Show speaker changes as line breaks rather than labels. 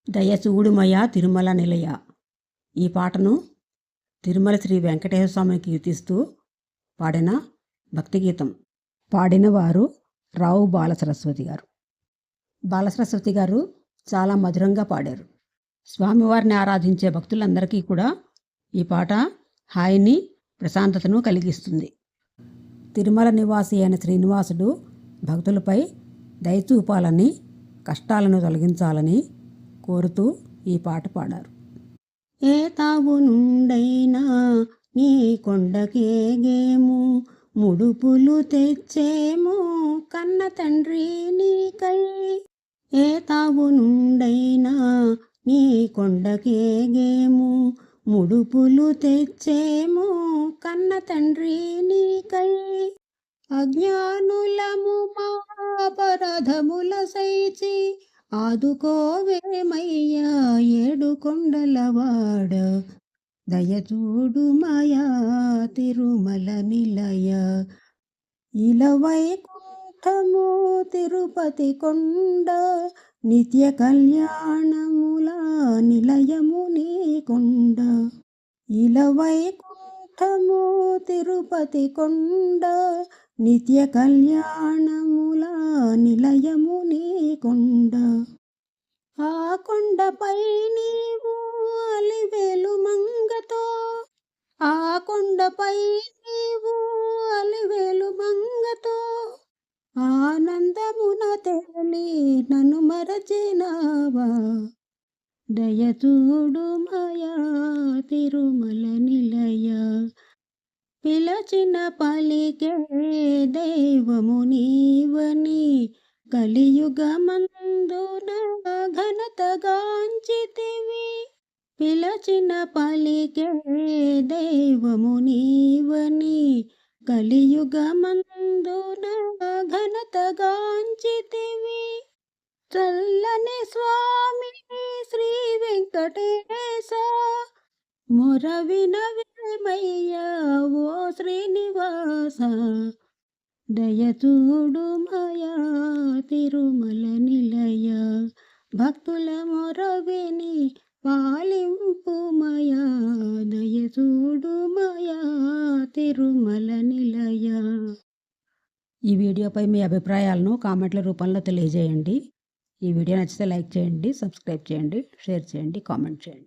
దయచూడుమయ తిరుమల నిలయ. ఈ పాటను తిరుమల శ్రీ వెంకటేశ్వర స్వామిని కీర్తిస్తూ పాడిన భక్తి గీతం. పాడినవారు రావు బాలసరస్వతి గారు. బాలసరస్వతి గారు చాలా మధురంగా పాడారు. స్వామివారిని ఆరాధించే భక్తులందరికీ కూడా ఈ పాట హాయిని, ప్రశాంతతను కలిగిస్తుంది. తిరుమల నివాసి అయిన శ్రీనివాసుడు భక్తులపై దయచూపాలని, కష్టాలను తొలగించాలని కోరుతూ ఈ పాట పాడారు. ఏ తావు నుండైనా నీ కొండకేగేము, ముడుపులు తెచ్చేము కన్న తండ్రి నీకై. ఏ తావు నుండైనా నీ కొండకేగేము, ముడుపులు తెచ్చేము కన్న తండ్రి నీకై. అజ్ఞానులము మా అపరాధముల సైచి ఆదుకోవేమయ్యా ఏడు కొండలవాడ. దయచూడుమయా తిరుమల నిలయ. ఇలవైకుంఠము తిరుపతి కొండ, నిత్య కళ్యాణముల నిలయము నీ కొండ. ఇలవైకుంఠము తిరుపతి కొండ, నిత్య కళ్యాణముల నిలయము నీ కొండ. ఆ కొండపై నీవు అలివేలు మంగతో, ఆ కొండపై నీవు అలివేలు మంగతో ఆనందమున తేలి నన్ను మరచినావా. దయచూడుమయా తిరుమల నిలయ. పిలచిన పలికే దైవము నీవని కలియుగమందున ఘనతగాంచితివి. పిలచిన పలికే దైవము నీవని కలియుగమందున ఘనతగాంచితివి. చల్లని స్వామి శ్రీ వెంకటేశ, మొర వినవేమయ్యా ఓ శ్రీనివాస. దయచూడుమయా తిరుమల నిలయ. భక్తుల మొర విని పాలింపుమయా. దయచూడుమయా తిరుమల నిలయ. ఈ వీడియోపై మీ అభిప్రాయాలను కామెంట్ల రూపంలో తెలియజేయండి. ఈ వీడియో నచ్చితే లైక్ చేయండి, సబ్స్క్రైబ్ చేయండి, షేర్ చేయండి, కామెంట్ చేయండి.